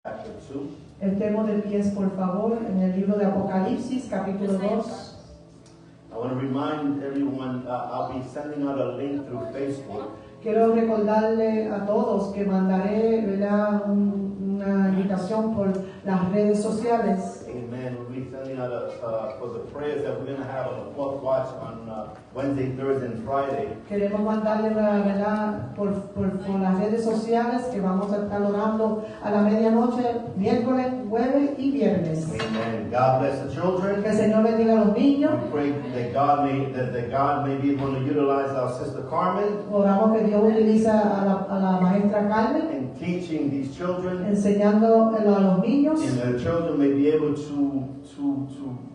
Chapter 2. Estemos de pies, por favor, en el libro de Apocalipsis, capítulo 2. I want to remind everyone, I'll be sending out a link through Facebook. Quiero recordarle a todos que mandaré, ¿verdad?, una invitación por las redes sociales. Amen. We'll be sending out for the prayers that we're going to have on the fourth watch on Wednesday, Thursday, and Friday. Queremos mandarle, ¿verdad?, por las redes sociales que vamos a estar orando a la medianoche, miércoles, jueves y viernes. Amen. God bless the children. Que el Señor bendiga a los niños. We pray that God may be able to utilize our sister Carmen Oramos que Dios utiliza a la maestra Carmen in teaching these children, enseñando a los niños, and the children may be able to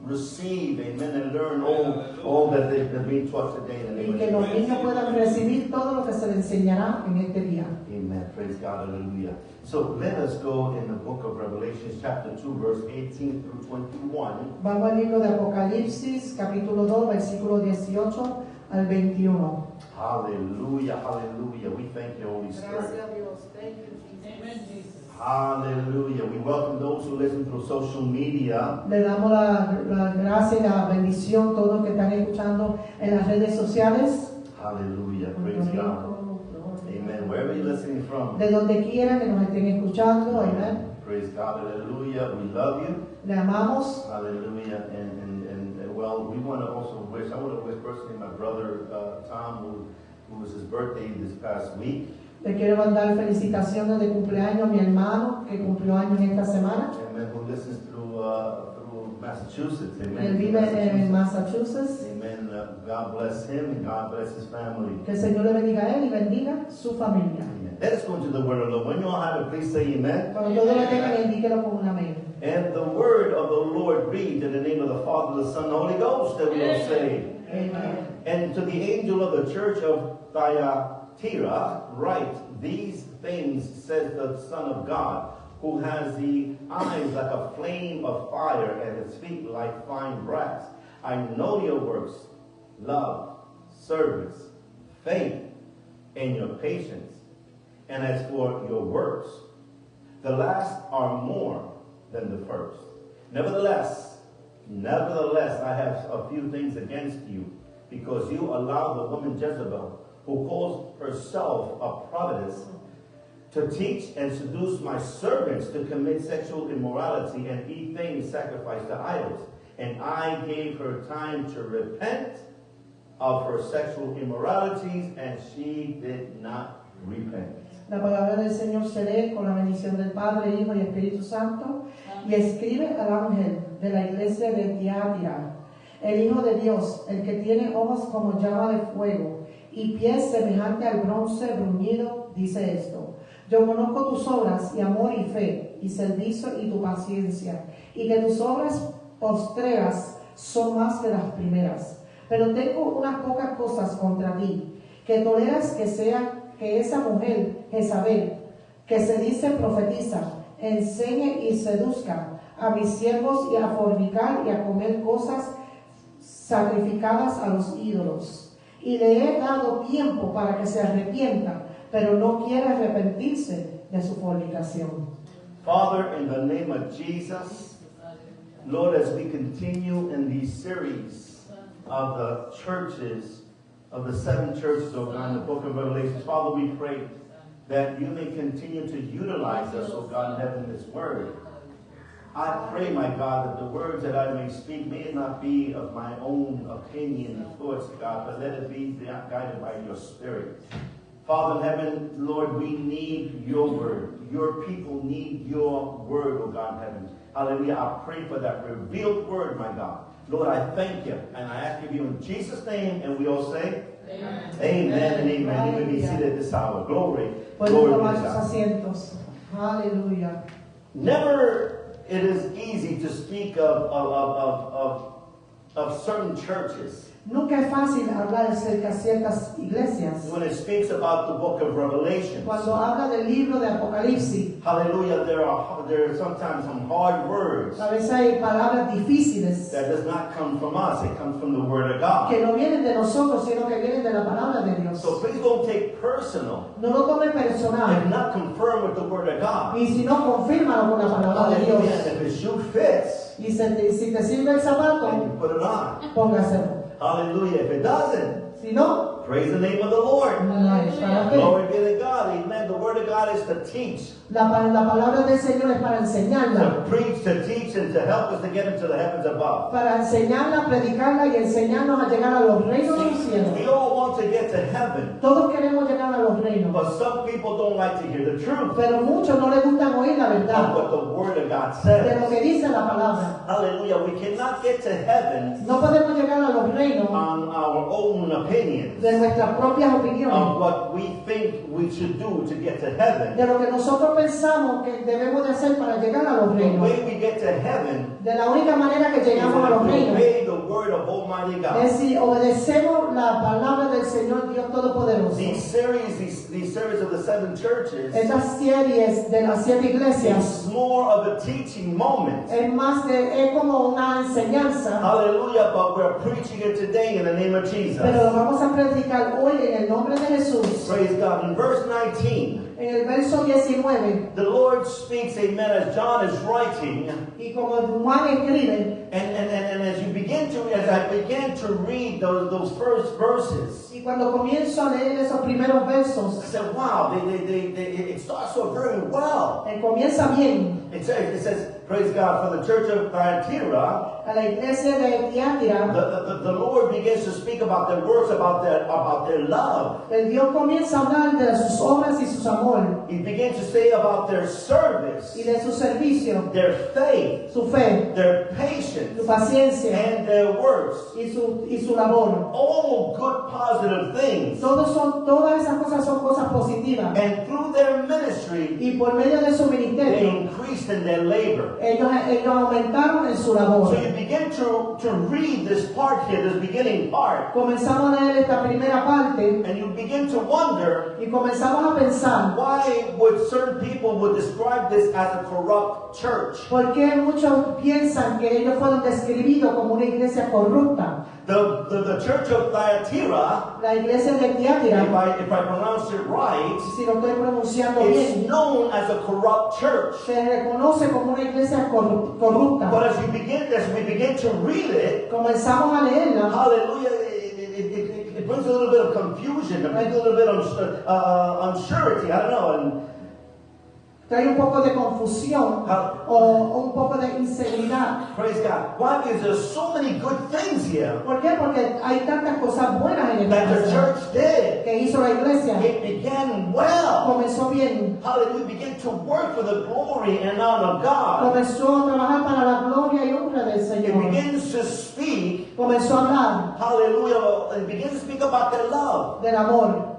receive, amen, and learn all that they've been taught today in the y name que of los Jesus. niños puedan recibir todo lo que se les enseñará en este día. Amen. Praise God. Hallelujah. So let us go in the book of Revelation, chapter 2, verse 18 through 21. Vamos al libro de Apocalipsis, capítulo 2, versículo 18 al 21. Hallelujah. Hallelujah. We thank you, Holy Spirit. Gracias a Dios. Thank you, Jesus. Amen, Jesus. Hallelujah. We welcome those who listen through social media. Le damos la gracia y la bendición a todos los que están escuchando en las redes sociales. Hallelujah. Praise God. Amen. Wherever you're listening from. De donde quiera que nos estén escuchando, amén. Praise God. Hallelujah. We love you. Le amamos. Hallelujah. And well, we want to also wish, I want to wish personally my brother Tom, who was his birthday this past week. Le quiero mandar felicitaciones de cumpleaños a mi hermano que cumplió años esta semana. Amen. Who listens through Massachusetts. Amen. Él vive en Massachusetts. Amen. God bless him and God bless his family. Que el Señor le bendiga a él y bendiga su familia. Amen. Let us go into the word of the Lord. When you all have it, please say amen. Cuando todos lo tengan, indíquelo con un amén. And the word of the Lord read in the name of the Father, the Son, and the Holy Ghost, that we will say. Amen. And to the angel of the church of Thyatira write, these things says the Son of God, who has the eyes like a flame of fire and his feet like fine brass. I know your works, love, service, faith, and your patience. And as for your works, the last are more than the first. Nevertheless, I have a few things against you, because you allow the woman Jezebel, who calls herself a prophetess, to teach and seduce my servants to commit sexual immorality and eat things sacrificed to idols. And I gave her time to repent of her sexual immoralities, and she did not repent. La palabra del Señor se lee con la bendición del Padre, Hijo y Espíritu Santo. Y escribe al ángel de la iglesia de Tiatira, el Hijo de Dios, el que tiene ojos como llama de fuego y pies semejante al bronce bruñido, dice esto: yo conozco tus obras y amor y fe y servicio y tu paciencia, y que tus obras postreras son más que las primeras. Pero tengo unas pocas cosas contra ti, que toleras que esa mujer, Jezabel, que se dice profetiza, enseñe y seduzca a mis siervos y a fornicar y a comer cosas sacrificadas a los ídolos. Y le he dado tiempo para que se arrepienta, pero no quiere arrepentirse de su fornicación. Father, in the name of Jesus, Lord, as we continue in these series of the churches, of the 7 churches, oh God, in the book of Revelation, Father, we pray that you may continue to utilize us, oh God, in heaven, this word. I pray, my God, that the words that I may speak may not be of my own opinion and thoughts, God, but let it be guided by your Spirit. Father in heaven, Lord, we need your word. Your people need your word, oh God in heaven. Hallelujah. I pray for that revealed word, my God. Lord, I thank you, and I ask of you in Jesus' name, and we all say, Amen. Amen and amen. You may be seated at this hour. Glory. Pueden Glory tomar to sus God. asientos. Aleluya. Never it is easy to speak of of certain churches, Nunca es fácil hablar acerca de ciertas iglesias. when it speaks about the book of Revelation, Cuando habla del libro de Apocalipsis, hallelujah, there are sometimes some hard words a veces hay palabras difíciles that does not come from us. It comes from the Word of God. que no vienen de nosotros, sino que vienen de la palabra de Dios. So please don't take personal No lo tome if personal. not confirm with the Word of God. Y si no, confírmalo con la palabra de Dios. Hallelujah. If his shoe fits, Y si te sirve el zapato, then you put it on. póngaselo. Hallelujah. If it doesn't, Si no, praise the name of the Lord. no es para qué. Glory be to God. Amen. The Word of God is to teach, La palabra del Señor es para enseñarla. to preach, to teach, and to help us to get into the heavens above. Para enseñarla, predicarla y enseñarnos a llegar a los reinos del cielo. We all want to get to heaven, Todos queremos llegar a los reinos. but some people don't like to hear the truth Pero muchos no les gustan oír la of verdad what the Word of God de lo says. que dice la palabra. Hallelujah. We cannot get to heaven No podemos llegar a los reinos on our own opinions de nuestras propias opiniones, of what we think we should do to get to heaven. de lo que nosotros pensamos que debemos de hacer para llegar a los The reinos. way we get to heaven De la única manera que is llegamos a los if we reinos obey the Word of Almighty God. es si obedecemos la palabra del Señor Dios Todopoderoso. These series of the seven churches Estas series de las 7 iglesias is more of a teaching moment. es como una enseñanza, Hallelujah, but we're preaching it today in the name of Jesus. pero lo vamos a predicar hoy en el nombre de Jesús. Praise God. In verse 19, En el verso 19, the Lord speaks, amen, as John is writing, y como Juan escribe, and as I began to read those first verses, y cuando comienzo a leer esos primeros I versos, said, wow, it starts so very well. comienza bien. It says, praise God, for the church of Thyatira, A la iglesia de Tiátira, the Lord begins to speak about their works, about their love. el Dios comienza a hablar de sus obras y sus amor, He begins to say about their service, y de su servicio, their faith, su fe, their patience, su paciencia and their works. y su labor. All good, positive things. Todas esas cosas son cosas positivas. And through their ministry, Y por medio de su they ministerio, increased in their labor. ellos aumentaron en su labor. So you begin to read this part here, this beginning part, Comenzamos a leer esta primera parte and you begin to wonder, y comenzamos a pensar, why would certain people would describe this as a corrupt church? ¿por qué muchos piensan que ellos fueron describidos como una iglesia corrupta? The church of Thyatira, La iglesia de Tiátira, if I pronounce it right, si lo estoy pronunciando it's bien, known as a corrupt church. se reconoce como una iglesia corrupta. But as we begin to read it, Comenzamos a leerla, hallelujah, it brings a little bit of confusion, it brings a little bit of unsurety, I don't know. And trae un poco de confusión o un poco de inseguridad. praise God. Why? Because there's so many good things here ¿Por qué? Porque hay tantas cosas buenas en esta that the iglesia church did. que hizo la iglesia. It began well. Comenzó bien, Hallelujah. Began to work for the glory and honor of God. comenzó a trabajar para la gloria y honra del It Señor. begins to speak, Comenzó a hablar hallelujah, it begins to speak about their love. del amor.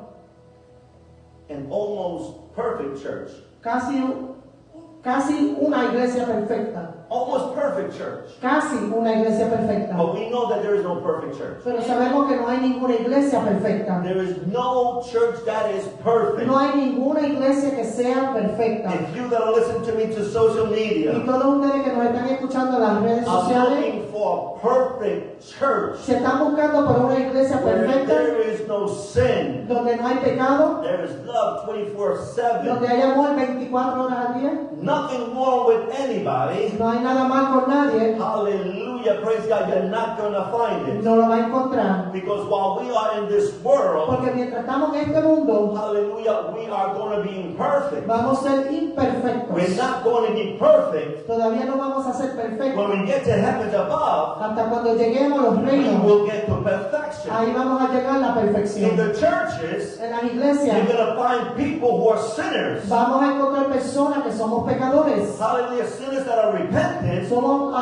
An almost perfect church. Casi una iglesia perfecta. Almost perfect church. Casi una iglesia perfecta. But we know that there is no perfect church. Pero sabemos que no hay ninguna iglesia perfecta. There is no church that is perfect. No hay ninguna iglesia que sea perfecta. If you that are listening to me to social Y media todos ustedes que nos están escuchando en las redes are sociales, looking for a perfect church se están buscando por una iglesia where perfecta, there is no sin, donde no hay pecado, there is love 24/7, donde hay amor 24 horas al día, nothing wrong with anybody. no hay nada mal con nadie, Hallelujah, praise God, you're not going to find it. no lo va a encontrar. Because while we are in this world, Porque mientras estamos en este mundo, hallelujah, we are going to be imperfect. vamos a ser We're imperfectos. not going to be perfect. Todavía no vamos a ser perfectos. When we get to heavens above, Hasta cuando lleguemos a los we reinos, will get to perfection. ahí vamos a llegar a la In perfección. the churches, En las you're iglesias going to find people who are sinners. vamos a encontrar personas que somos pecadores. Hallelujah, sinners that are repentant, Somos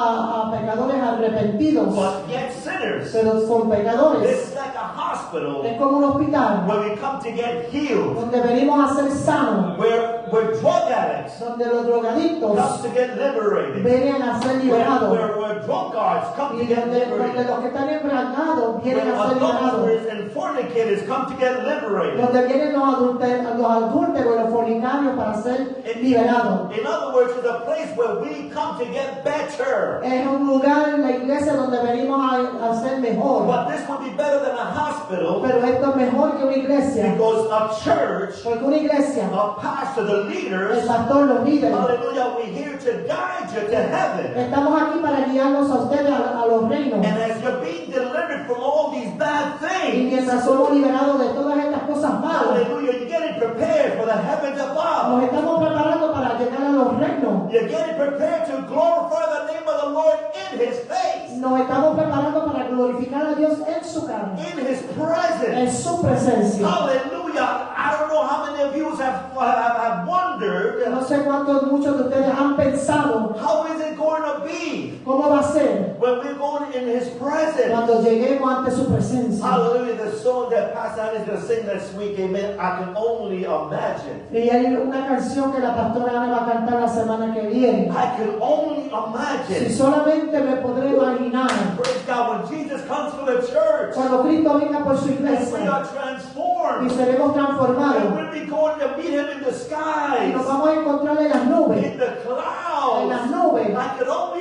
pecadores arrepentidos, but yet sinners. pero son pecadores. It's like a hospital Es como un hospital where we come to get healed, donde venimos a ser sanos, where where drug addicts donde los drogadictos come to get liberated. vienen a ser liberados, Where drunkards come to y get donde liberated. los que están embriagados vienen Where a ser liberados, adulterers and fornicators come to get liberated. donde vienen los adúlteros y los fornicarios para ser liberados. In other words, it's a place where we come to get better. Es un lugar en la iglesia donde venimos a ser mejor. But this would be better than a hospital, Pero esto es mejor que una iglesia, because a church, porque una iglesia, a pastor, the el leaders, pastor, los líderes, hallelujah, we're here to guide you to heaven. estamos aquí para guiarnos a ustedes a los reinos. And as you're being delivered from all these bad Y things, mientras somos liberados de todas estas cosas malas, hallelujah, you're getting prepared for the heavens nos above. estamos preparando para llegar a los reinos. You're getting prepared to glorify the name of the Lord in His face, Nos estamos preparando para glorificar a Dios en su carne, in His presence. en su presencia. Hallelujah. I don't know how many of you have wondered, No sé cuántos, muchos de ustedes han pensado how is it going to be cómo va a ser when we're going in His presence? cuando lleguemos ante su presencia. Hallelujah. The song that Pastor Anna is going to sing next week, amen, I can only imagine. Y hay una canción que la pastora Ana va a cantar la semana que viene. I can only Si imagine. solamente me podré imaginar Praise God, when Jesus comes for the church, cuando Cristo venga por su and we iglesia are y transformed, seremos and transformados we'll be going to meet Him in the y skies, nos vamos a encontrar en las nubes. in the En las clouds. nubes. I can only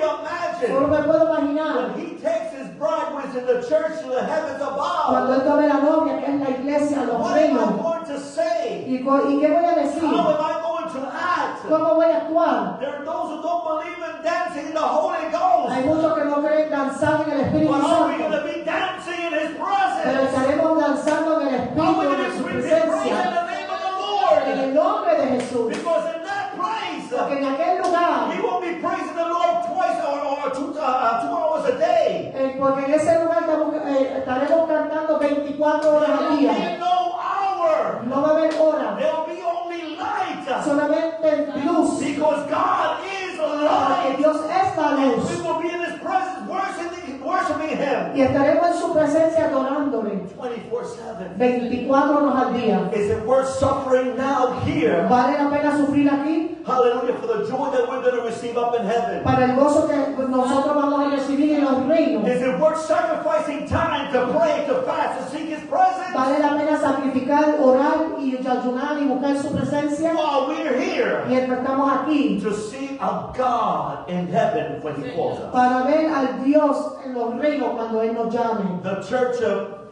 Solo imagine me puedo imaginar when He takes His bride, which is in the church, to the heavens cuando above. Él tome la novia, que es la iglesia, los What am I reinos. going to say? ¿Y qué voy a decir? How am I going to act? ¿Cómo voy a actuar? There are those who don't believe in dancing in the Holy Ghost. Hay muchos que no creen danzar en el Espíritu But are we going Santo, to be dancing in His pero presence? estaremos danzando en el Are we Espíritu going de to su praise in presencia, the name of the en Lord? el nombre de Jesús. Because in that place, Porque en aquel lugar, we won't be praising the Lord twice or 2 hours a day. porque en ese lugar estaremos cantando 24 horas There al will día. be no hour. No va a haber hora, There will be only light. solamente luz, Because God is porque light. Dios es la And luz. we will be in His presence worshiping Him Y estaremos en su presencia adorándole 24/7. 24 horas al día. Is it worth suffering now here? ¿Vale la pena sufrir aquí? Hallelujah, for the joy that we're going to receive up in heaven. Para el gozo que nosotros vamos a recibir en los reinos. Is it worth sacrificing time to pray, to fast, to seek His presence? ¿Vale la pena sacrificar, orar y ayunar y buscar su presencia? While we're here, Mientras estamos aquí, to see a God in heaven when He calls us. para ver al Dios en los reinos cuando Él nos llame. The church of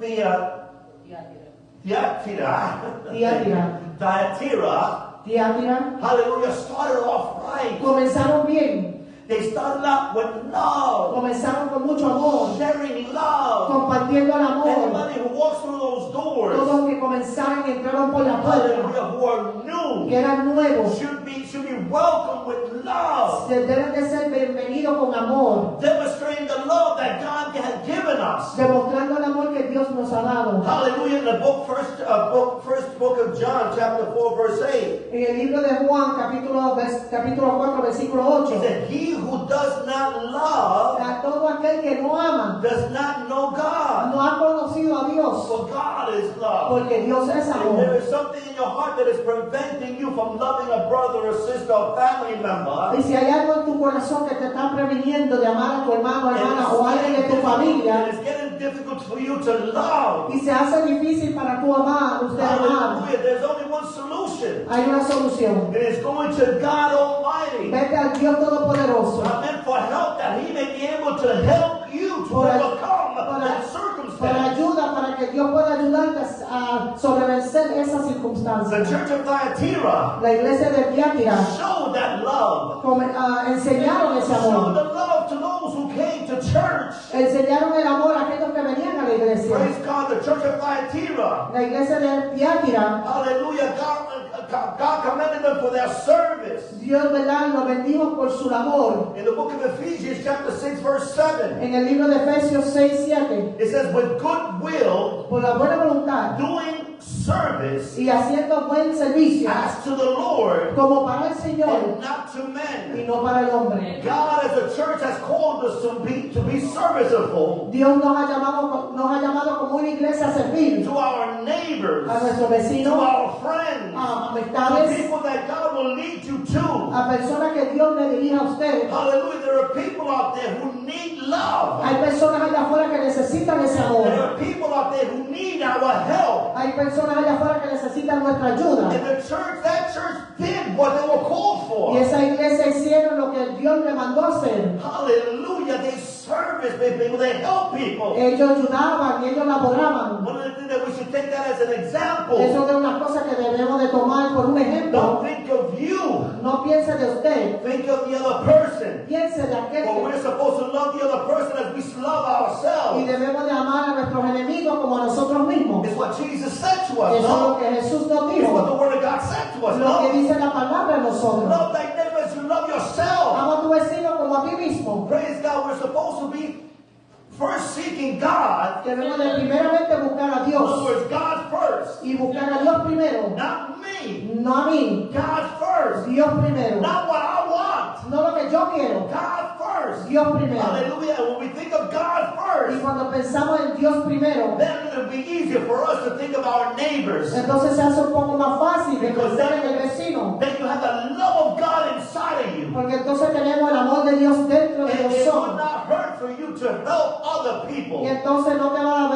Thyatira, hallelujah, started off right. Comenzaron bien, They started out with love, comenzaron con mucho amor, sharing love. compartiendo el amor. Anybody who walks through those doors, Todos los que comenzaron y entraron por la puerta, hallelujah, who are new, que eran nuevos, should be welcomed with love, deben de ser bienvenidos con amor, demonstrating the love that God has given us. demostrando el amor que Dios nos ha dado. Hallelujah. In the first book of John, chapter 4, verse 8, En el libro de Juan, capítulo 4, versículo he 8, said, He who does not love a todo aquel que no ama, does not know God, no ha conocido a Dios, for God is love. porque Dios es If there amor. is something in your heart that is preventing you from loving a brother or sister or family member, Y si hay algo en tu corazón que te está previniendo de amar a tu hermano, hermana o a alguien de tu and familia, it's getting difficult for you to love, y se hace difícil para tu amar, usted amar, hallelujah, there's only one solution. hay una solución. It is going to God Almighty. Vete al Dios Todopoderoso Amen. For help, that He may be able to help you to overcome that para circumstance. ayuda, para que Dios pueda ayudarte a sobrevencer esa The circunstancia. church of Thyatira La iglesia de Tiátira showed that love. enseñaron ese Showed amor. the love to those who came to church. Enseñaron el amor a aquellos que venían a la iglesia. Praise God, the church of Thyatira. La iglesia de Tiátira, Hallelujah. God commended them for their service. Dios, ¿verdad?, los bendijo por su labor. In the book of Ephesians, chapter 6, verse 7, En el libro de Efesios 6:7, it says, with good will, por la buena voluntad doing service y haciendo buen servicio, as to the Lord como para el Señor and not to men. y no para el hombre. God, as a the church has called us to be serviceable Dios nos ha llamado como una iglesia a servir to our neighbors, a nuestros to vecinos, our friends, a to amistades, people that God will lead you to. a personas que Dios le dirija a usted. Hallelujah. There are people out there who need love. Hay personas allá afuera que necesitan ese amor. There are people out there who need our help. Hay personas allá afuera que necesitan nuestra ayuda. And that church did what they were called for. Y esa iglesia hicieron lo que Dios le mandó a hacer. Hallelujah. They service people. They help people. Ellos ayudaban y ellos laboraban. One of the things that we should take that as an example. Eso es una cosa que debemos de tomar por un ejemplo. Don't think of you. No piense de usted. Think of the other person. Piense de aquel For we're supposed to love the other person as we love y ourselves. debemos de amar a nuestros enemigos como a nosotros mismos. It's what Jesus said to us. Eso es lo No? que Jesús nos It's what dijo. the Word of God said to us. Lo que No? dice la palabra a nosotros. Love thy neighbor as you love yourself. Ama a tu vecino como a ti mismo. Praise God. We're supposed to be first seeking God. Debemos de primeramente buscar a In other Dios words, God first. y buscar a Dios primero. Not me. No a mí, God first. Dios primero. Not what I want. No lo que yo quiero, God first. Dios primero. Hallelujah. And when we think of God Y first, cuando pensamos en Dios primero, then it'll be easier for us to think of our neighbors. entonces se hace un poco más fácil de pensar en el vecino. Then you have the love of God inside of you. Porque entonces tenemos el amor de Dios dentro de And it will nosotros. not hurt for you to help other people. Y entonces no te va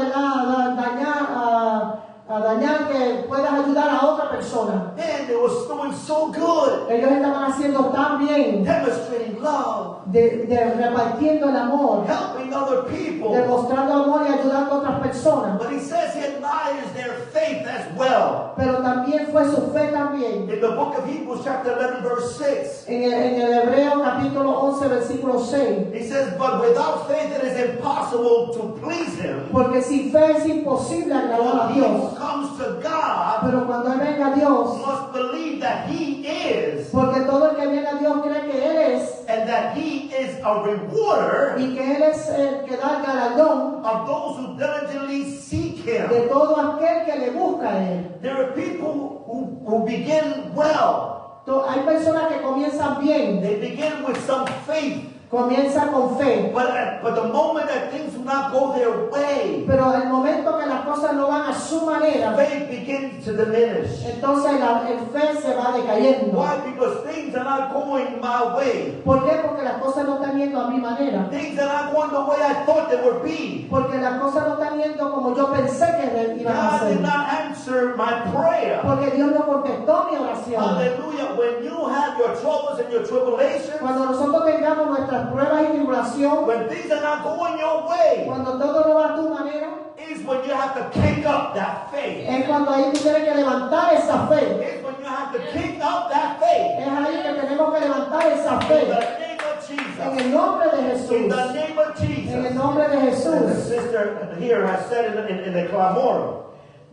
a dañar que puedas ayudar a otra persona. And it was doing so good. Ellos estaban haciendo tan bien, Demonstrating love. de repartiendo el amor, Helping other people. demostrando amor y ayudando a otras personas. But he says he admires their faith as well. Pero también fue su fe también. In the book of Hebrews chapter 11 verse 6. En el Hebreo capítulo 11 versículo 6. He says, but without faith it is impossible to please him. Porque sin fe es imposible agradar a He who Dios. comes to God Pero cuando Él venga a Dios, must believe that he is, porque todo el que viene a Dios cree que Él es, and that he is a rewarder y que Él es el que da el galardón of those who diligently seek him. de todo aquel que le busca a Él. There are people who begin well. Hay personas que comienzan bien, They begin with some faith. comienzan con fe, But the moment that things do not go their way, pero el momento que las cosas no van a su manera, faith begins to diminish. entonces el fe se va decayendo. Why? Because things are not going my way. ¿Por qué? Porque las cosas no están yendo a mi manera. Things are not going the way I thought they would be. Porque las cosas no están yendo como yo pensé que iban a God did ser. not answer my prayer. Porque Dios no contestó mi oración. Hallelujah. When you have your troubles and your tribulations, Cuando nosotros tengamos nuestras pruebas y tribulación, when things are not going your way, cuando todo no va a tu manera, is when you have to kick up that faith. es cuando ahí tú tienes que levantar esa fe. It's when you have to kick up that faith. Es ahí que tenemos que levantar esa In fe. the name of En Jesus. el nombre de In Jesús. the name of En el Jesus. nombre de And the Jesús. sister here has said in the clamor.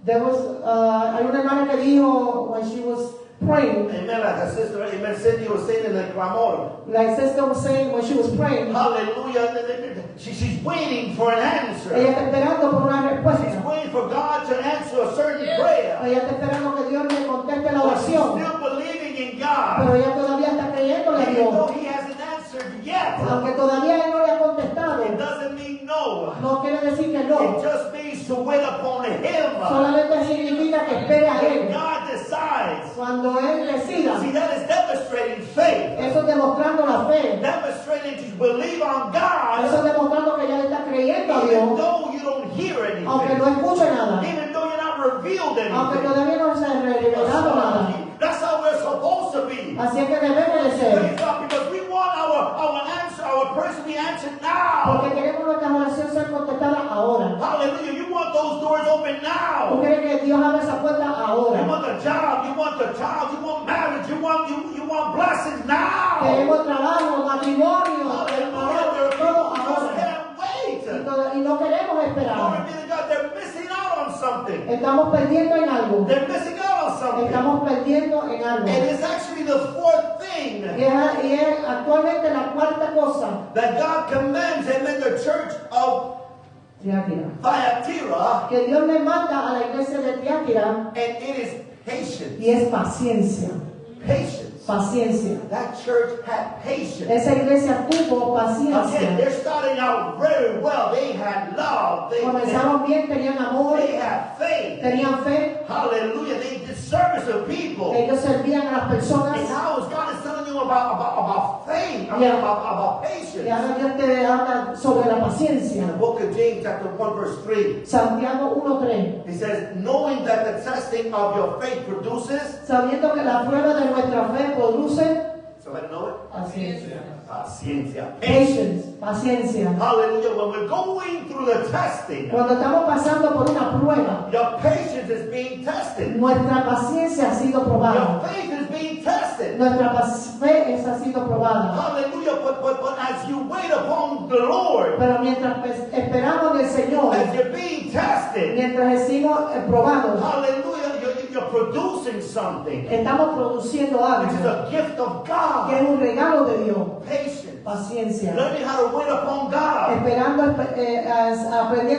There was, hay una hermana que dijo when she was praying, Amen. Like her sister, amen. Cindy was saying in the clamor. like sister was saying when she was praying, Hallelujah. She's waiting for an answer. ella está esperando por una She's respuesta. waiting for God to answer a certain prayer. Ella está esperando que Dios le conteste la But she's oración. still believing in God. Pero ella todavía está creyéndole a Even though Dios. He hasn't answered yet, Aunque todavía Él no le ha contestado, it doesn't mean no. no quiere decir que no. It just means to wait upon Him. Solamente significa que espere a When Él. God decides, Cuando Él decida, see, that is demonstrating faith. eso es demostrando la fe. Demonstrating to believe on Eso es God, demostrando que ella está creyendo a even Dios. though you don't hear Aunque no anything, escuche nada. even though you're not revealed Aunque anything. todavía no se ha revelado nada. That's how we're supposed to be. Así es que debemos de ser. Praise God, because we want our answer, our prayer to be answered now. Porque queremos nuestras oraciones ser contestadas ahora. Hallelujah. You want those doors open Tú now. quieres que Dios abra esa puerta You ahora. want the job, you want the child, you want marriage, you want blessings now. Queremos trabajo, matrimonio, Hallelujah. There are people todo who just ahora. can't wait. Y no queremos Glory esperar. be to God. They're missing out on something. Estamos perdiendo en algo. They're missing out on something. Estamos perdiendo en algo. And it's actually the fourth thing Y es actualmente la cuarta cosa. that God commands him in the church of Thyatira, Que Dios le manda a la iglesia de Tiátira and it is patience. y es paciencia. Patience. Paciencia. That church had patience. Esa iglesia tuvo Again, paciencia. they're starting out very well. They had love. Comenzaron bien, tenían amor, They had faith. tenían fe. Hallelujah. They did service to people. Ellos servían a las And personas. now God is telling you about faith, Yeah. about Y patience. ahora Dios te habla sobre la paciencia. In the book of James, chapter 1, verse 3, Santiago 1:3. he says, knowing that the testing of your faith produces, Sabiendo que la prueba de nuestra fe produce somebody know it? paciencia. Paciencia. Patience, paciencia. Hallelujah. When we're going through the testing, Cuando estamos pasando por una prueba, your patience is being tested. nuestra paciencia ha sido Your probada. faith is being tested. Nuestra fe ha sido probada. Hallelujah. But as you wait upon the Lord, Pero mientras esperamos en el Señor, as you're being tested, mientras decimos probados, hallelujah, you're producing something, estamos produciendo which is algo a gift of que God. es un regalo de Dios. Patience. Paciencia. Learning how to wait upon God. Aprendiendo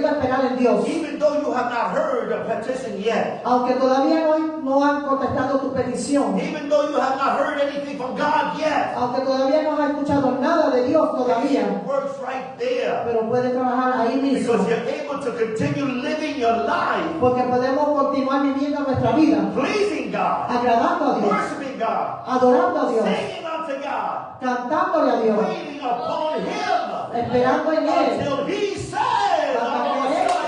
a esperar en Dios. Even though you have not heard a petition yet. Aunque todavía no han contestado tu petición. Even though you have not heard anything from God yet. Aunque todavía no has escuchado nada de Dios todavía. It works right there. Pero puede trabajar ahí mismo. Because you're able to continue living your life. Porque podemos continuar viviendo nuestra vida. Pleasing God. Agradando a Dios. Worshiping God. Adorando a Dios. Singing unto God. Cantándole a Dios. Waiting upon Him. Esperando en Él. Until He says,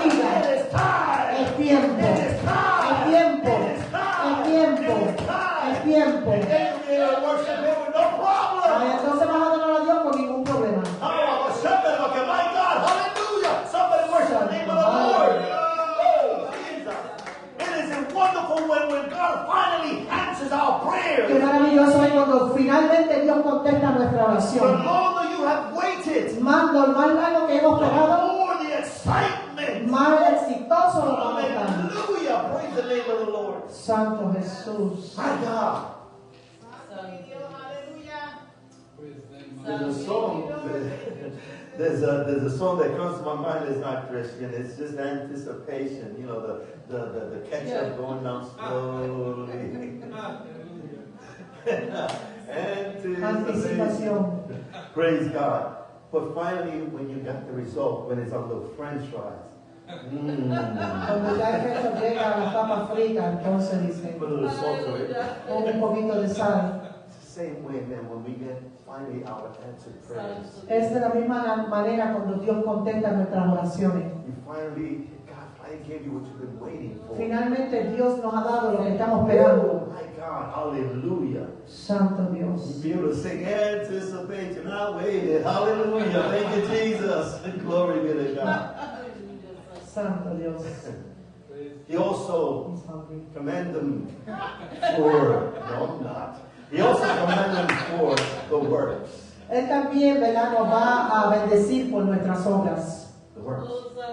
it is time. Es tiempo. It is time. Es tiempo. It is time. Es tiempo. It is time. Es tiempo. And then you're going to worship Him with no problem. Entonces vas a adorar a Dios con ningún problema. Oh, somebody, okay, my God, hallelujah. Somebody worship the name of the Lord. Oh, Jesus. It is wonderful when God finally answers our Qué prayers. maravilloso es cuando finalmente Dios contesta nuestra The oración. longer you have waited, Más largo que hemos the esperado, more the excitement. más exitoso lo vamos a estar. Hallelujah. Praise the name of the Lord. Santo Jesús. My God. There's a song. There's a song that comes to my mind that's not Christian. It's just anticipation. You know, the ketchup going down slowly. Anticipación. Praise God. But finally, when you got the result, when it's on the French fries. Cuando ya el queso llega a las papas fritas, entonces dice, Put a little salt to it. pon un poquito de sal. It's the same way, man, when we get finally our answered prayers. Es de la misma manera cuando Dios contesta nuestras oraciones. God finally gave you what you've been waiting for. Finalmente Dios nos ha dado lo que estamos esperando. My God, hallelujah. Santo Dios. Be able to sing anticipation. I waited. Hallelujah. Thank you, Jesus. Glory be to God. Santo Dios. He also He's hungry. commend them for, no, I'm not. He also commend them for the works. Él también, ¿verdad?, nos va a bendecir por nuestras obras. The works.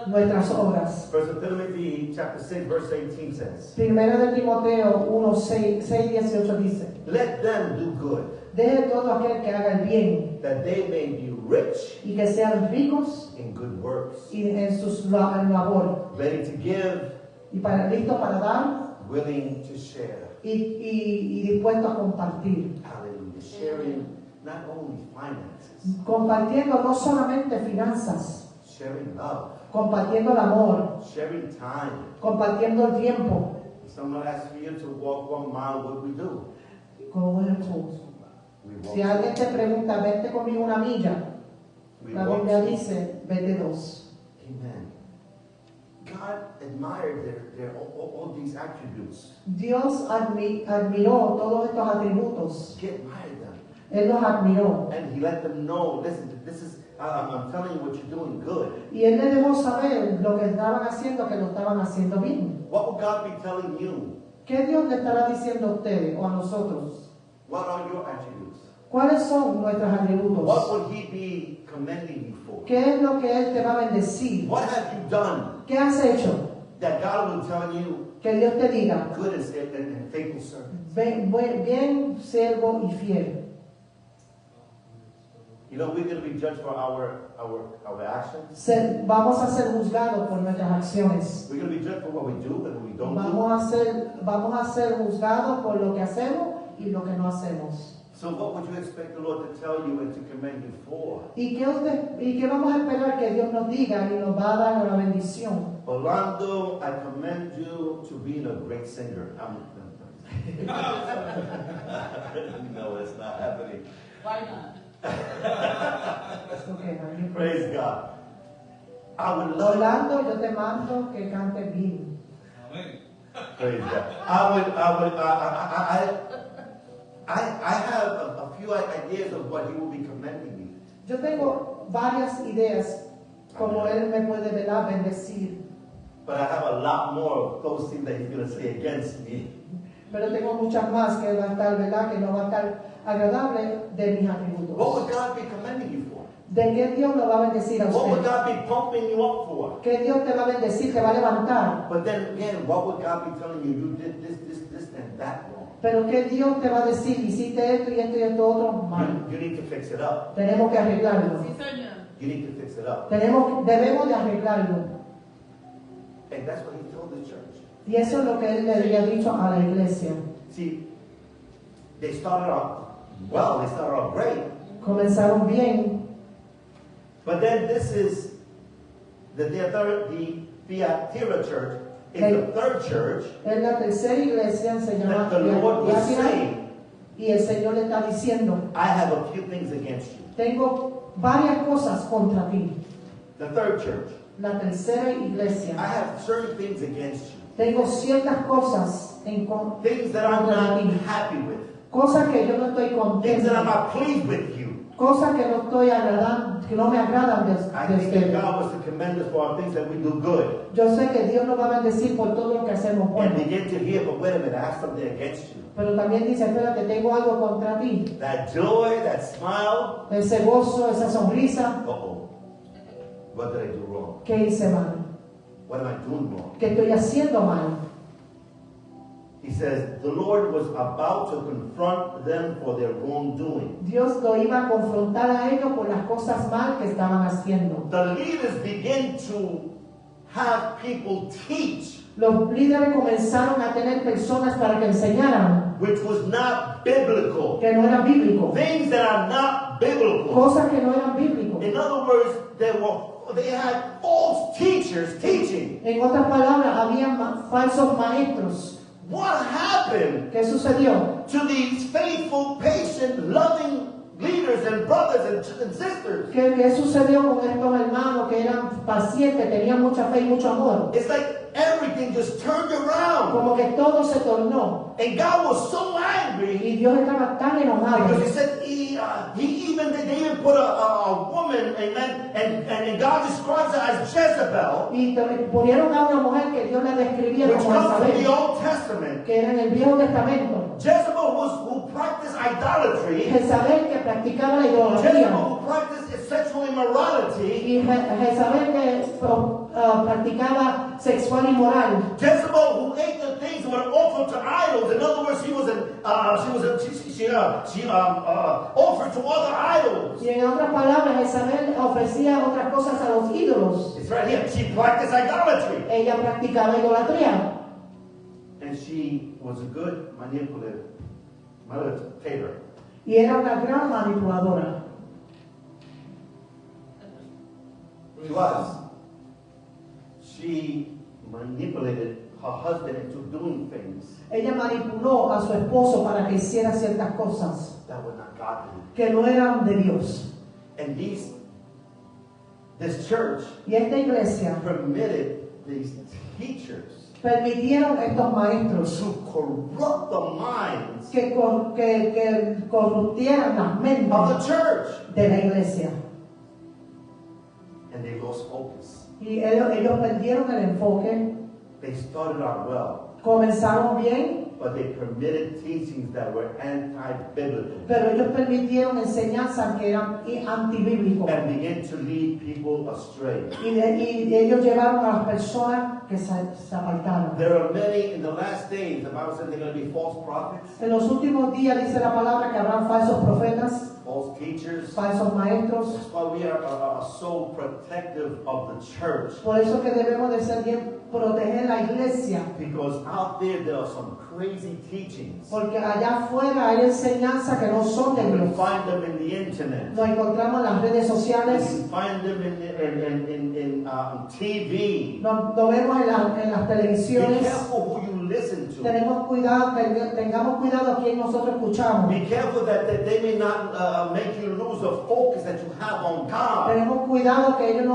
Nuestras obras. 1 Timothy chapter 6, verse 18 says, Primero de Timoteo 1, 6:18 dice, let them do good, deje todo aquel que haga el bien that they may be rich y que sean ricos in good works, y en sus labor ready to give, y listos para dar willing to share. y dispuestos a compartir. Hallelujah. Sharing not only finances, Compartiendo no solamente finanzas, sharing love, compartiendo el amor, sharing time. compartiendo el tiempo. If someone asks you to walk 1 mile, what do we do? Como es tú. We walk. Si alguien te pregunta, vete conmigo una milla, We la walk. Biblia dice, vete 2. Amen. God admired all these attributes. Dios admiró todos estos atributos. He admired them. Él los admiró. And He let them know, listen, this is, I'm telling you what you're doing good. Y Él le dejó saber lo que estaban haciendo, que lo estaban haciendo bien. What would God be telling you? ¿Qué Dios le estará diciendo a ustedes o a nosotros? What are your attributes? ¿Cuáles son nuestros atributos? What would He be commending you for? ¿Qué es lo que Él te va a bendecir? What have you done ¿Qué has hecho? that God will tell you, Que Dios te diga, good and faithful servant? bien siervo y fiel. You know, we're going to be judged for our actions. Vamos a ser juzgados por nuestras acciones. We're going to be judged for what we do and what we don't do. Vamos a ser juzgados por lo que hacemos y lo que no hacemos. So what would you expect the Lord to tell you and to commend you for? ¿Y qué vamos a esperar que Dios nos diga y nos va a dar una bendición? Orlando, I commend you to being a great singer. No, it's not happening. Why not? Okay, honey. Praise God. I would love. Orlando, yo te mando que cantes bien. Praise God. I have a few ideas of what he will be commending me. Yo tengo varias ideas como él me puede bendecir, But I have a lot more of those things that he's going to say against me. pero tengo muchas más que va a estar, ¿verdad? Que no va a estar agradable de mis atributos. What would God be commending you for? ¿De qué Dios lo va a bendecir a What would usted? God be pumping you up for? ¿Qué Dios te va a bendecir, te va a levantar? But then again, what would God be telling you? You did this, and that wrong. Pero ¿qué Dios te va a decir? Hiciste esto y esto y esto otro mal. You need to fix it up. Tenemos que arreglarlo. Sí, señor. You need to fix it up. Debemos de arreglarlo. And that's what he told the church. Y eso es lo que él le había dicho a la iglesia. See, they started off well, they started off great. Comenzaron bien, But then this is the Thyatira church is the third church en la tercera iglesia se llama that the Lord was Thyatira, saying, y el Señor le está diciendo, I have a few things against you. tengo varias cosas contra ti. The third church, La tercera I iglesia, have certain things against you. tengo ciertas cosas en Things that I'm contra not ti. happy with. Cosas que yo no estoy Things that I'm contento. not pleased with you. Cosas que no estoy agradando, que no me agradan I de think that usted. God was to commend us for our things that we do good. Yo sé que Dios nos va a bendecir por todo lo que hacemos And bueno. begin to hear, but wait a minute, I have something against you. Pero también dice, espérate, tengo algo contra ti. That joy, that smile, Ese gozo, esa sonrisa, uh-oh. What did I do wrong? ¿qué hice mal? What am I doing wrong? ¿Qué estoy haciendo mal? He says, the Lord was about to confront them for their wrongdoing. Dios lo iba a confrontar a ellos por las cosas mal que estaban haciendo. The leaders begin to have people teach, Los líderes comenzaron a tener personas para que enseñaran, which was not biblical. que no eran bíblicos. Things that are not biblical. Cosas que no eran bíblicos. In other words, they had false teachers teaching. En otras palabras, había falsos maestros. What happened ¿Qué sucedió? to these faithful, patient, loving leaders and brothers and sisters? ¿Qué sucedió con estos hermanos que eran pacientes, tenían mucha fe y mucho amor? It's like everything just turned around. Como que todo se tornó. And God was so angry Y Dios estaba tan enojado. because he said they even put a woman, amen, and God describes her as Jezebel, Y pusieron a una mujer que Dios la describía which como comes from the Isabel, Old Testament. que era en el Viejo Testamento. Jezebel who practiced idolatry. Jezabel que practicaba la Jezebel idolatría. who practiced sexual immorality. Y Jezabel que practicaba sexual inmoral. Jezebel who ate the things that were offered to idols. In other words, she offered to other idols. Y en otras palabras, Jezabel ofrecía otras cosas a los ídolos. It's right here. She practiced idolatry. Ella practicaba idolatría. And she was a good manipulator. Y era una gran manipuladora. She was. She manipulated her husband into doing things Ella manipuló a su esposo para que hiciera ciertas cosas that were not godly. que no eran de Dios. And this church Y esta iglesia permitted these teachers permitieron a estos maestros to corrupt the minds que corruptieran las mentes of the church. de la iglesia. And they lost focus. Y ellos perdieron el enfoque. They started out well, Comenzaron bien, but they permitted teachings that were anti-biblical pero ellos permitieron enseñanzas que eran antibíblicos. and began to lead people astray. Y ellos llevaron a las personas que se apartaron. There are many in the last days. The Bible says they're going to be false prophets, En los últimos días dice la palabra que habrán falsos profetas, false teachers. falsos maestros. That's why we are so protective of the church. Por eso que debemos de ser bien, proteger la iglesia. Because out there are some crazy teachings. Porque allá afuera hay enseñanzas que no son de You can Dios. find them in the internet. Nos encontramos en las redes You sociales. can find them in TV. Lo vemos en las Be televisiones. careful who you listen to. Tengamos cuidado a quien nosotros escuchamos. Be careful that they may not make you lose the focus that you have on God. Tenemos cuidado que ellos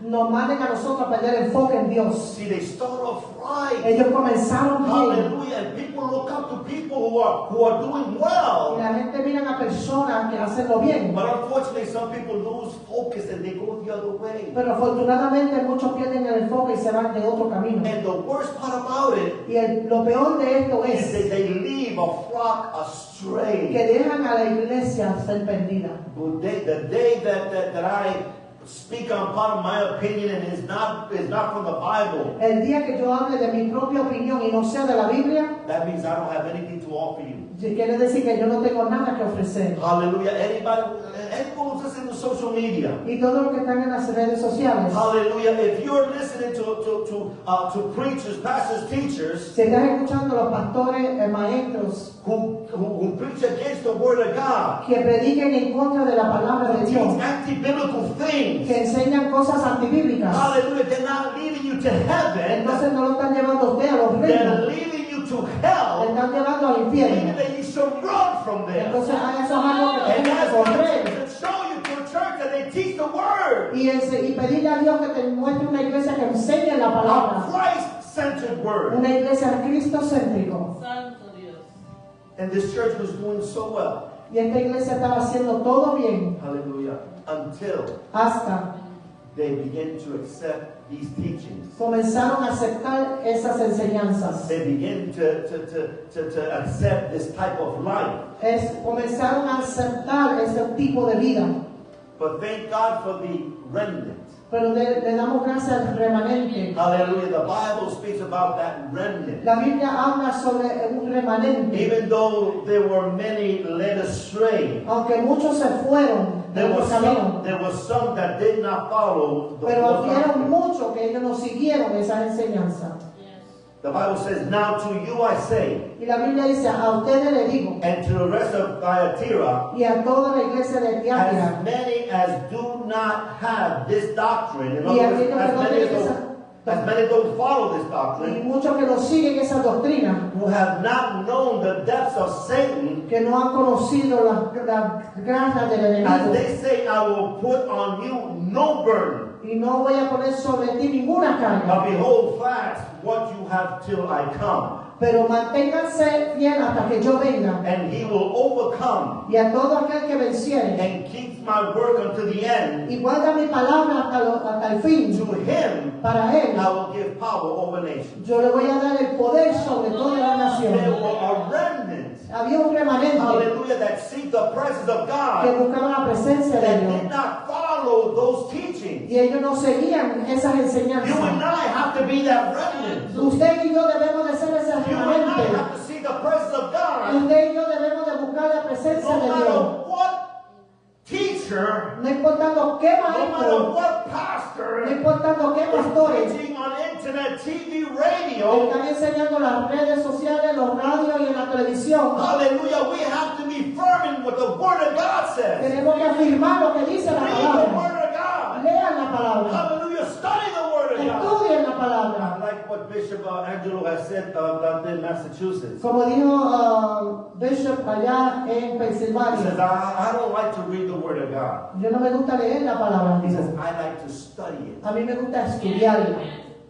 nos manden a nosotros a perder enfoque en Dios. See, they start off right. Ellos comenzaron bien. Hallelujah. And people look up to people who are doing Y well. la gente mira a personas que hacen lo bien. But unfortunately, some people lose focus and they go the other way. Pero afortunadamente muchos pierden el enfoque y se van de otro camino. And the worst part about it Y lo peor de esto is es that they leave a flock astray. que dejan a la iglesia ser perdida. The day that I speak on part of my opinion and is not from the Bible, El día que yo hable de mi propia opinión y no sea de la Biblia, that means I don't have anything to offer you. quiere decir que yo no tengo nada que ofrecer. Hallelujah. Anyone who's listening to social media. Y todos los que están en las redes sociales, Hallelujah. If you're listening to preachers, pastors, teachers si estás escuchando a los pastores, maestros, who preach against the word of God, que prediquen en contra de la palabra de who Dios, teach anti-biblical things, que enseñan cosas antibíblicas, hallelujah, they're not leading you to heaven, entonces no lo están llevando a usted a los they're reinos, leading you to le hell, están llevando al meaning infierno. that you should run from there. Entonces eso es algo que And tenemos that's que why correr. to show you to a church that they teach the word, Y pedirle a Dios que te muestre una iglesia que enseñe la a palabra, Christ-centered word. una iglesia cristocéntrico. Santo Dios. And this church was doing so well. Y esta iglesia estaba haciendo todo bien Hallelujah. Until hasta they begin to accept these teachings. comenzaron a aceptar esas enseñanzas. They begin to accept this type of life. Comenzaron a aceptar ese tipo de vida. But thank God for the remnant. Pero le damos gracias al remanente. Hallelujah. The Bible speaks about that remnant. La Biblia habla sobre un remanente. Even though there were many led astray, Aunque muchos se fueron de otro camino, there was some that did not follow the pero full había doctrine. muchos que ellos no siguieron esa enseñanza. The Bible says, now to you I say, Y la Biblia dice, a ustedes le digo, and to the rest of Thyatira, y a toda la iglesia de Tiatira, as many as do not have this doctrine, in y other a words, aquellos que no tienen as many don't follow this y doctrine, muchos que no siguen esa doctrina, who have not known the depths of Satan, que no han conocido las gracias del as enemigo, they say, I will put on you no burden, y no voy a poner sobre ti ninguna carga, but behold fast what you have till I come, pero manténganse fiel hasta que yo venga, and he will overcome y a todo aquel que venciere, and keeps my work unto the end. y guarda mi palabra hasta el fin, To him para él, I will give power over nations. yo le voy a dar el poder sobre toda la There nación. were a remnant, Había un remanente hallelujah, that seek the presence of que God, buscaba la presencia de that Dios, did not follow those teachings. y ellos no seguían esas You and enseñanzas. I have to be that remnant. Usted y yo debemos de ser ese You and I remanente. have to see the presence of God. Usted y yo debemos de buscar la presencia No de Dios. matter what teacher, No importando qué no matter maestro, what no pastor importando qué pastores is teaching on internet, TV, radio, están enseñando en las redes sociales, los radios y en la televisión. hallelujah, we have to be firm in what the Word of God says. Tenemos que afirmar lo que dice la Read the palabra. Word of God. Lean la palabra. Hallelujah, study the Word of God. Estudien la I palabra. like what Bishop Angelo has said down there in Massachusetts. Como dijo Bishop allá en He Pensilvania, says, I don't like to read the Word of God. yo no me gusta leer la palabra. He says, I like to study it. A mí me gusta estudiarla.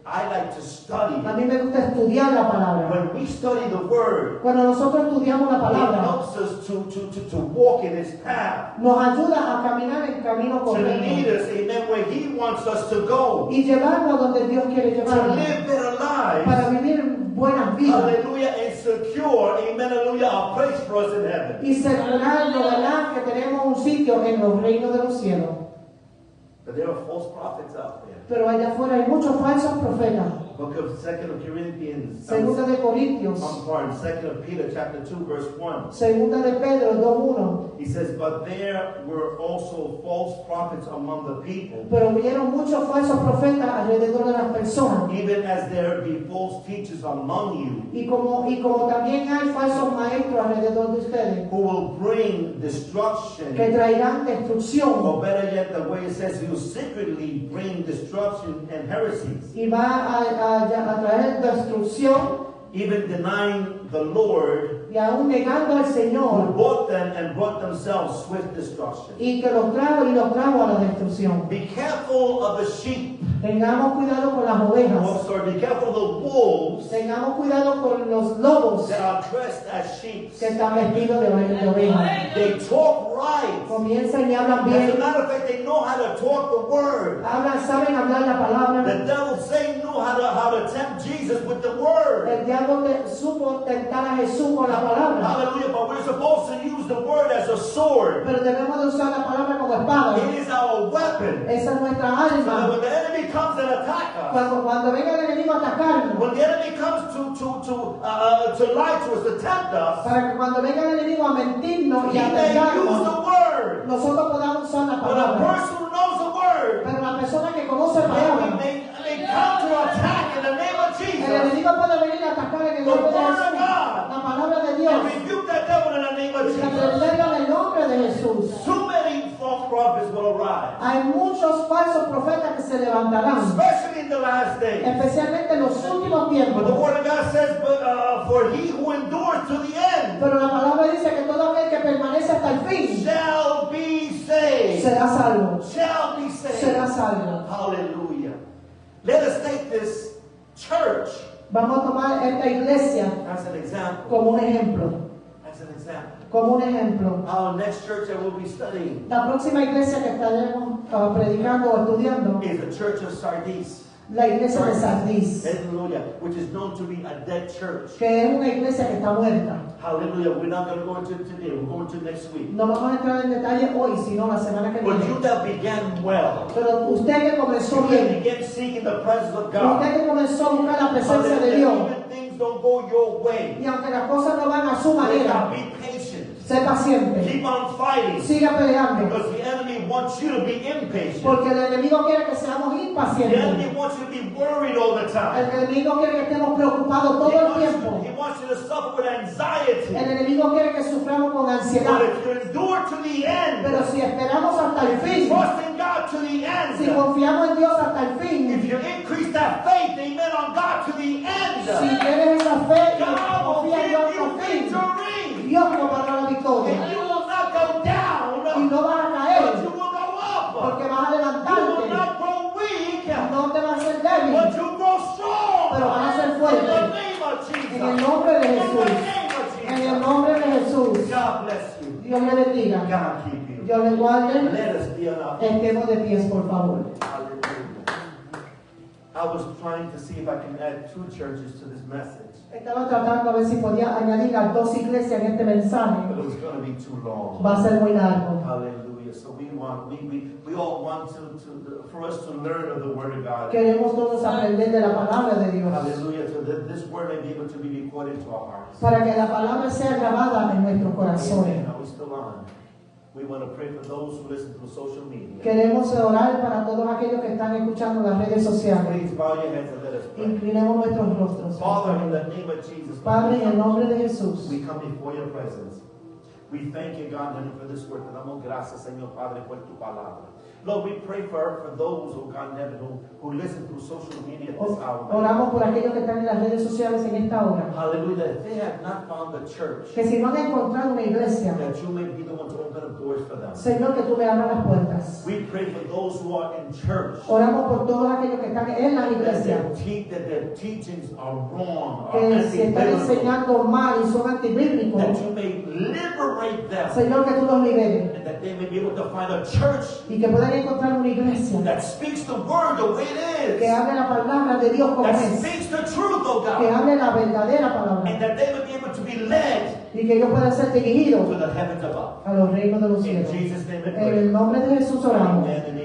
I like to study A it. mí me gusta estudiar la palabra. When we study the Word, Cuando nosotros estudiamos la it palabra, helps us to walk in His path, nos ayuda a caminar el camino to lead correcto us, amen, where He wants us to go, y llevarnos donde Dios quiere to llevarnos live better lives. para vivir buenas vidas Hallelujah, and secure, amen, hallelujah, a place for us in heaven. y asegurarnos, ¿verdad?, que tenemos un sitio en los reinos de los cielos. But there are false prophets out there. Pero allá afuera hay muchos falsos profetas Book of 2 Corinthians. Segunda de Corintios. Pardon, 2 Peter chapter 2 verse 1. Segunda de Pedro 2:1. He says, but there were also false prophets among the people, Pero hubieron muchos falsos profetas alrededor de las personas. even as there be false teachers among you, Y como también hay falsos maestros alrededor de ustedes who will bring que destruction, traerán destrucción or better yet, the way it says, he will secretly bring destruction and heresies, y va a traer destrucción even denying the Lord, y aún negando al who Señor bought them and brought themselves swift destruction. y que los trajo a la destrucción. Be careful of the sheep. Tengamos cuidado con las ovejas. Oh, sorry, be careful of the wolves Tengamos cuidado con los lobos that are dressed as sheep. que están vestidos de ovejas. They talk right. Comienzan y hablan As a bien. matter of fact, they know how to talk the word. Saben hablar la palabra. The devil, Satan, knew how to tempt Jesus with the word. El diablo supo tentar a Jesús con la palabra. Hallelujah. But we're supposed to use the word as a sword. Pero debemos de usar la palabra como espada. It is our weapon. Esa es nuestra So that arma. when the enemy comes and attacks us, Cuando venga el enemigo a atacarnos, when the enemy comes to lie to us, to tempt us, para que cuando venga el enemigo a mentirnos he y a may use atacarnos, the word. nosotros podamos usar la But a palabra. person who knows the word, Pero la persona que conoce la palabra, they come to attack in the name of el Jesus enemigo puede venir a atacar en el nombre de Jesús. La palabra de Dios. and rebuke that devil in the name of Y que Jesus. reprenda en el nombre de Jesús. Too many false prophets will arise, Hay muchos falsos profetas que se levantarán, especially in the last days. especialmente en los últimos But the tiempos. word of God says, for he who endures to the end Pero la palabra dice que todo aquel que permanece hasta el fin shall be saved. será salvo. Shall be Será saved. salvo. Hallelujah. Let us take this church Vamos a tomar esta iglesia as an example. como un ejemplo. As an example. Como un ejemplo. Our next church that we'll be studying La próxima iglesia que estaremos predicando o estudiando, is the church of Sardis. la iglesia de Sardis, Hallelujah. Which is known to be a dead church. que es una iglesia que está muerta. Hallelujah. We're not going to go into it today. We're going to next week. No vamos a entrar en detalle hoy, sino la semana que But you viene. that began well, Pero usted que comenzó you bien, that began seeking the presence of God, usted que comenzó a buscar la presencia de Dios, even things don't go your way, y aunque las cosas no van a su manera, be patient. sé paciente, Keep on fighting. siga peleando, Because the enemy wants you to be impatient. porque el enemigo quiere que seamos The impacientes. enemy wants you to be worried all the time. El enemigo quiere que estemos preocupados todo el tiempo. He wants you to suffer with anxiety. El enemigo quiere que suframos con ansiedad. But if you endure to the end, Pero si esperamos hasta el fin, trust in God to the si end, confiamos en Dios hasta el if fin, you increase that faith, amen, on God to the end, si tienes esa fe y God will confías en give Dios you hasta el fin, victory. Dios nos va a dar la victoria. And you will not go Y down, no vas a but caer, you will go up. porque vas a You will levantarte. not grow weak, No te vas a ser but débil, you grow strong. pero vas a ser In fuerte. the name of Jesus. En el nombre de In the Jesús. name of En el Jesus. nombre de Jesús. God bless you. Dios le bendiga. God keep you. Dios le guarde. Let us be on our feet. Estemos de pies, por favor. Hallelujah. I was trying to see if I can add 2 churches to this message, Estaba tratando a ver si podía añadir las 2 iglesias en este mensaje. but it was going to be too long. Va a ser muy largo. Hallelujah. So we all want for us to learn of the Word of God. Queremos todos aprender de la palabra de Dios. Hallelujah. So that this Word may be able to be recorded to our hearts. Para que la palabra sea grabada en nuestros Amen. corazones. Are we still on? We want to pray for those who listen through social media. Queremos orar para todos aquellos que están escuchando las redes sociales. Please bow your heads and let us pray. Inclinemos nuestros rostros. Father, in the name of Jesus, Padre, en el nombre de Jesús, we come before your presence. We thank you, God, for this word. Te damos gracias, Señor Padre, por tu palabra. Lord, we pray for those, oh God, who listen through social media at this hour. oramos por aquellos que están en las redes sociales en esta hora. Hallelujah. If they have not found the church, Que si no han encontrado una iglesia, that you may be the one to open up doors for them. Señor, que tú le abras las puertas. We pray for those who are in church, Oramos por todos aquellos que están en la that iglesia, their teachings are wrong, are que se están anti-biblical, enseñando mal y son antibíblicos. that you may liberate them, Señor, que tú los liberes and that they may be able to find a church y que puedan encontrar una iglesia that speaks the word the way it que is, hable la palabra de Dios como that es, speaks the truth, oh que God, hable la verdadera palabra and that they may be able to be led y que ellos puedan ser dirigidos to the heavens above. a los reinos de los In cielos. Jesus' name we En el pray. nombre de Jesús oramos. Amen and